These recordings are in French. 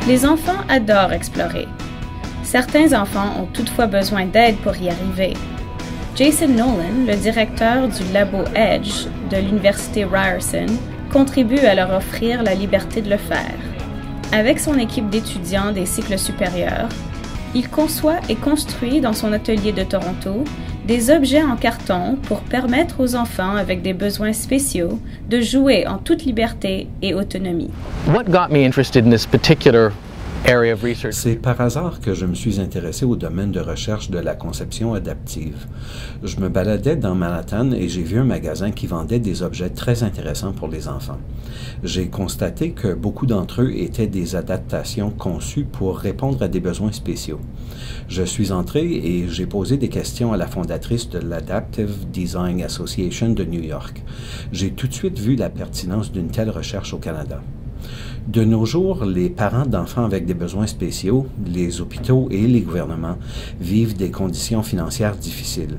Les enfants adorent explorer. Certains enfants ont toutefois besoin d'aide pour y arriver. Jason Nolan, le directeur du labo Edge de l'Université Ryerson, contribue à leur offrir la liberté de le faire. Avec son équipe d'étudiants des cycles supérieurs, il conçoit et construit dans son atelier de Toronto des objets en carton pour permettre aux enfants avec des besoins spéciaux de jouer en toute liberté et autonomie. What got me interested in this particular area of research? C'est par hasard que je me suis intéressé au domaine de recherche de la conception adaptive. Je me baladais dans Manhattan et j'ai vu un magasin qui vendait des objets très intéressants pour les enfants. J'ai constaté que beaucoup d'entre eux étaient des adaptations conçues pour répondre à des besoins spéciaux. Je suis entré et j'ai posé des questions à la fondatrice de l'Adaptive Design Association de New York. J'ai tout de suite vu la pertinence d'une telle recherche au Canada. De nos jours, les parents d'enfants avec des besoins spéciaux, les hôpitaux et les gouvernements vivent des conditions financières difficiles.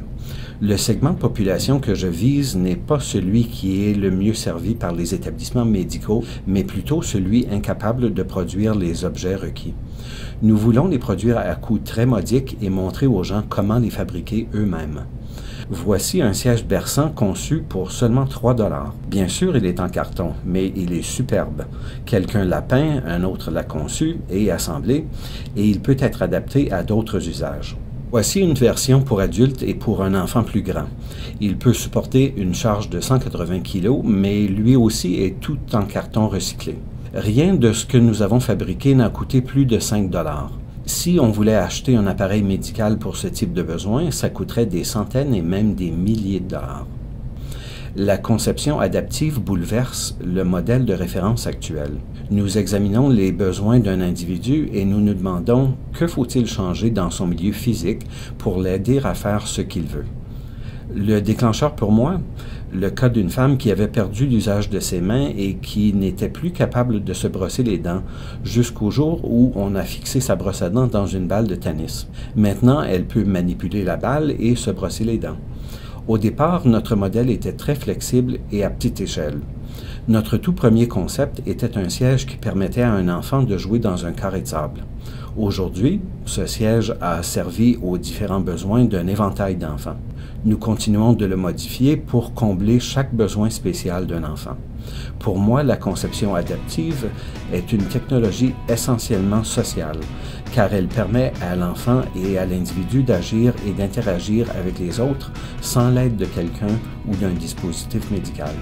Le segment de population que je vise n'est pas celui qui est le mieux servi par les établissements médicaux, mais plutôt celui incapable de produire les objets requis. Nous voulons les produire à coût très modique et montrer aux gens comment les fabriquer eux-mêmes. Voici un siège berçant conçu pour seulement 3 $. Bien sûr, il est en carton, mais il est superbe. Quelqu'un l'a peint, un autre l'a conçu et assemblé, et il peut être adapté à d'autres usages. Voici une version pour adultes et pour un enfant plus grand. Il peut supporter une charge de 180 kg, mais lui aussi est tout en carton recyclé. Rien de ce que nous avons fabriqué n'a coûté plus de 5 $. Si on voulait acheter un appareil médical pour ce type de besoin, ça coûterait des centaines et même des milliers de dollars. La conception adaptive bouleverse le modèle de référence actuel. Nous examinons les besoins d'un individu et nous nous demandons que faut-il changer dans son milieu physique pour l'aider à faire ce qu'il veut. Le déclencheur pour moi, le cas d'une femme qui avait perdu l'usage de ses mains et qui n'était plus capable de se brosser les dents jusqu'au jour où on a fixé sa brosse à dents dans une balle de tennis. Maintenant, elle peut manipuler la balle et se brosser les dents. Au départ, notre modèle était très flexible et à petite échelle. Notre tout premier concept était un siège qui permettait à un enfant de jouer dans un carré de sable. Aujourd'hui, ce siège a servi aux différents besoins d'un éventail d'enfants. Nous continuons de le modifier pour combler chaque besoin spécial d'un enfant. Pour moi, la conception adaptive est une technologie essentiellement sociale, car elle permet à l'enfant et à l'individu d'agir et d'interagir avec les autres sans l'aide de quelqu'un ou d'un dispositif médical.